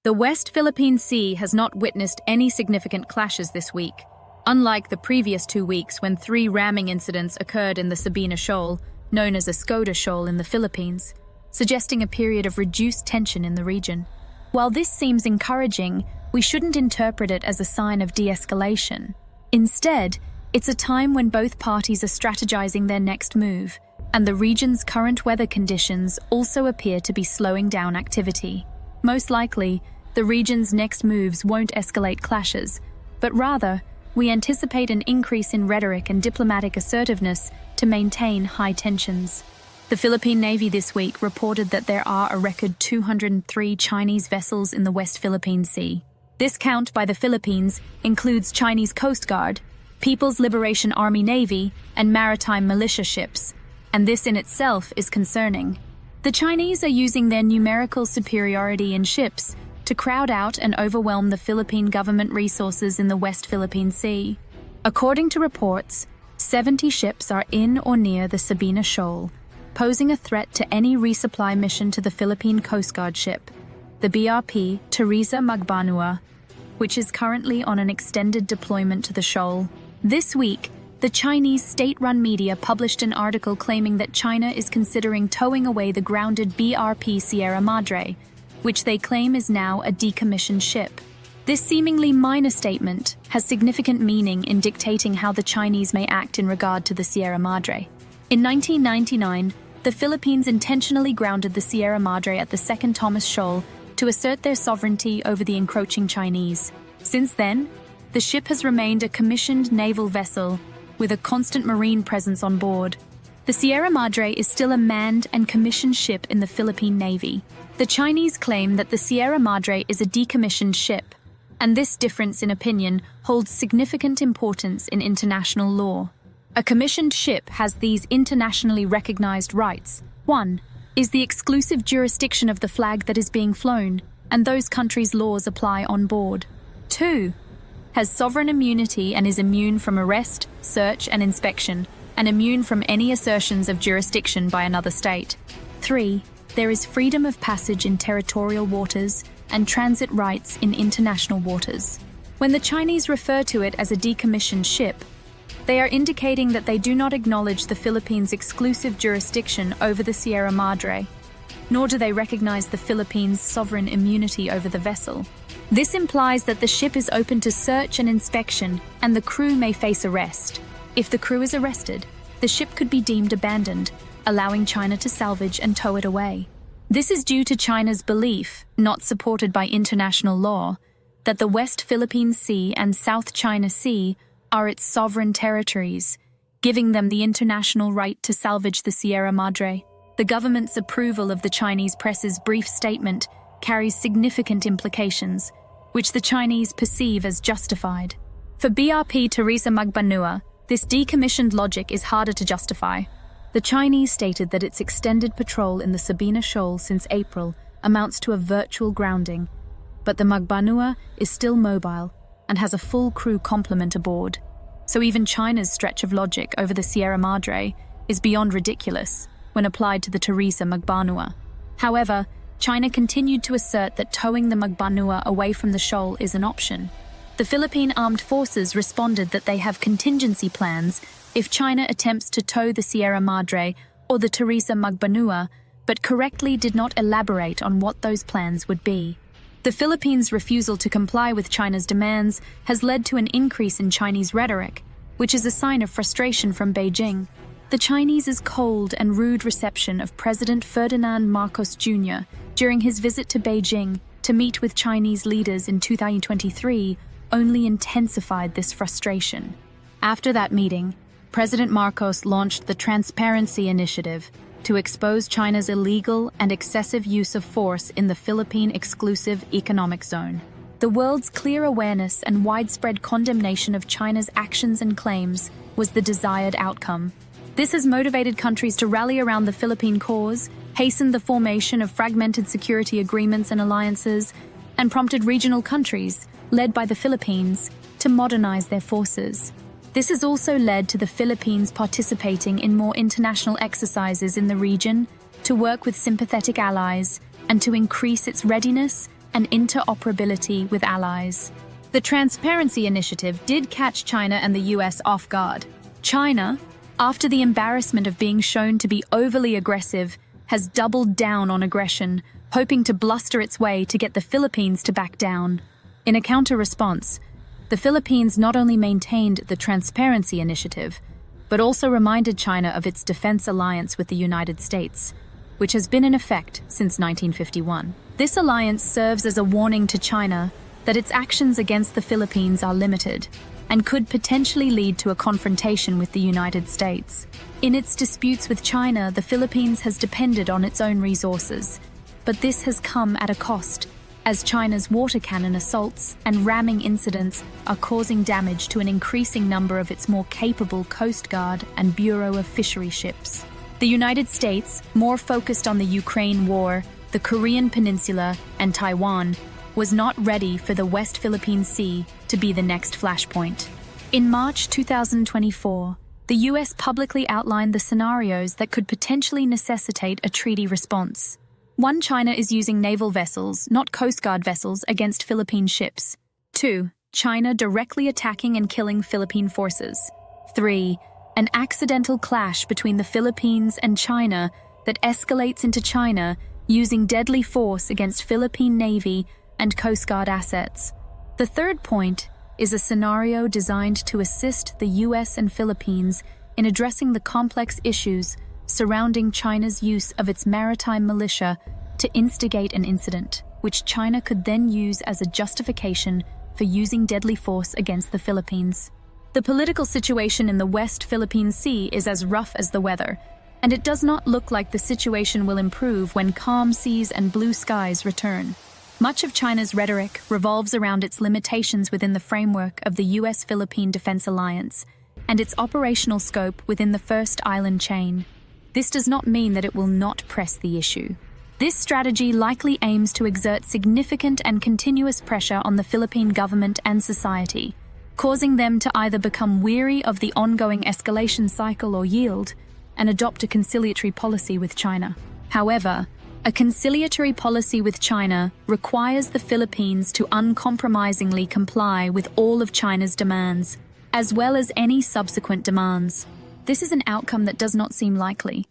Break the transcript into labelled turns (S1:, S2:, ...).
S1: The West Philippine Sea has not witnessed any significant clashes this week, unlike the previous 2 weeks when 3 ramming incidents occurred in the Sabina Shoal, known as Escoda Shoal in the Philippines, suggesting a period of reduced tension in the region. While this seems encouraging, we shouldn't interpret it as a sign of de-escalation. Instead, it's a time when both parties are strategizing their next move, and the region's current weather conditions also appear to be slowing down activity. Most likely, the region's next moves won't escalate clashes, but rather, we anticipate an increase in rhetoric and diplomatic assertiveness to maintain high tensions. The Philippine Navy this week reported that there are a record 203 Chinese vessels in the West Philippine Sea. This count by the Philippines includes Chinese Coast Guard, People's Liberation Army Navy, and maritime militia ships, and this in itself is concerning. The Chinese are using their numerical superiority in ships to crowd out and overwhelm the Philippine government resources in the West Philippine Sea. According to reports, 70 ships are in or near the Sabina Shoal, posing a threat to any resupply mission to the Philippine Coast Guard ship, the BRP Teresa Magbanua, which is currently on an extended deployment to the shoal. This week, the Chinese state-run media published an article claiming that China is considering towing away the grounded BRP Sierra Madre, which they claim is now a decommissioned ship. This seemingly minor statement has significant meaning in dictating how the Chinese may act in regard to the Sierra Madre. In 1999, the Philippines intentionally grounded the Sierra Madre at the Second Thomas Shoal to assert their sovereignty over the encroaching Chinese. Since then, the ship has remained a commissioned naval vessel with a constant marine presence on board. The Sierra Madre is still a manned and commissioned ship in the Philippine Navy. The Chinese claim that the Sierra Madre is a decommissioned ship, and this difference in opinion holds significant importance in international law. A commissioned ship has these internationally recognized rights. 1. Is the exclusive jurisdiction of the flag that is being flown, and those countries' laws apply on board. 2. Has sovereign immunity and is immune from arrest, search, and inspection, and immune from any assertions of jurisdiction by another state. 3. There is freedom of passage in territorial waters and transit rights in international waters. When the Chinese refer to it as a decommissioned ship, they are indicating that they do not acknowledge the Philippines' exclusive jurisdiction over the Sierra Madre, nor do they recognize the Philippines' sovereign immunity over the vessel. This implies that the ship is open to search and inspection, and the crew may face arrest. If the crew is arrested, the ship could be deemed abandoned, allowing China to salvage and tow it away. This is due to China's belief, not supported by international law, that the West Philippine Sea and South China Sea are its sovereign territories, giving them the international right to salvage the Sierra Madre. The government's approval of the Chinese press's brief statement carries significant implications, which the Chinese perceive as justified. For BRP Teresa Magbanua, this decommissioned logic is harder to justify. The Chinese stated that its extended patrol in the Sabina Shoal since April amounts to a virtual grounding, but the Magbanua is still mobile and has a full crew complement aboard. So even China's stretch of logic over the Sierra Madre is beyond ridiculous when applied to the Teresa Magbanua. However, China continued to assert that towing the Magbanua away from the shoal is an option. The Philippine Armed Forces responded that they have contingency plans if China attempts to tow the Sierra Madre or the Teresa Magbanua, but correctly did not elaborate on what those plans would be. The Philippines' refusal to comply with China's demands has led to an increase in Chinese rhetoric, which is a sign of frustration from Beijing. The Chinese's cold and rude reception of President Ferdinand Marcos Jr. during his visit to Beijing to meet with Chinese leaders in 2023 only intensified this frustration. After that meeting, President Marcos launched the Transparency Initiative to expose China's illegal and excessive use of force in the Philippine Exclusive Economic Zone. The world's clear awareness and widespread condemnation of China's actions and claims was the desired outcome. This has motivated countries to rally around the Philippine cause, hastened the formation of fragmented security agreements and alliances, and prompted regional countries, led by the Philippines, to modernize their forces. This has also led to the Philippines participating in more international exercises in the region to work with sympathetic allies and to increase its readiness and interoperability with allies. The Transparency Initiative did catch China and the US off guard. China, after the embarrassment of being shown to be overly aggressive, has doubled down on aggression, hoping to bluster its way to get the Philippines to back down. In a counter-response, the Philippines not only maintained the Transparency Initiative, but also reminded China of its defense alliance with the United States, which has been in effect since 1951. This alliance serves as a warning to China that its actions against the Philippines are limited and could potentially lead to a confrontation with the United States. In its disputes with China, the Philippines has depended on its own resources, but this has come at a cost, as China's water cannon assaults and ramming incidents are causing damage to an increasing number of its more capable Coast Guard and Bureau of Fishery ships. The United States, more focused on the Ukraine war, the Korean Peninsula, and Taiwan, was not ready for the West Philippine Sea to be the next flashpoint. In March 2024, the US publicly outlined the scenarios that could potentially necessitate a treaty response. 1. China is using naval vessels, not Coast Guard vessels, against Philippine ships. 2. China directly attacking and killing Philippine forces. 3. An accidental clash between the Philippines and China that escalates into China using deadly force against Philippine Navy and Coast Guard assets. The third point is a scenario designed to assist the US and Philippines in addressing the complex issues surrounding China's use of its maritime militia to instigate an incident, which China could then use as a justification for using deadly force against the Philippines. The political situation in the West Philippine Sea is as rough as the weather, and it does not look like the situation will improve when calm seas and blue skies return. Much of China's rhetoric revolves around its limitations within the framework of the US-Philippine Defense Alliance and its operational scope within the First Island chain. This does not mean that it will not press the issue. This strategy likely aims to exert significant and continuous pressure on the Philippine government and society, causing them to either become weary of the ongoing escalation cycle or yield and adopt a conciliatory policy with China. However, a conciliatory policy with China requires the Philippines to uncompromisingly comply with all of China's demands, as well as any subsequent demands. This is an outcome that does not seem likely,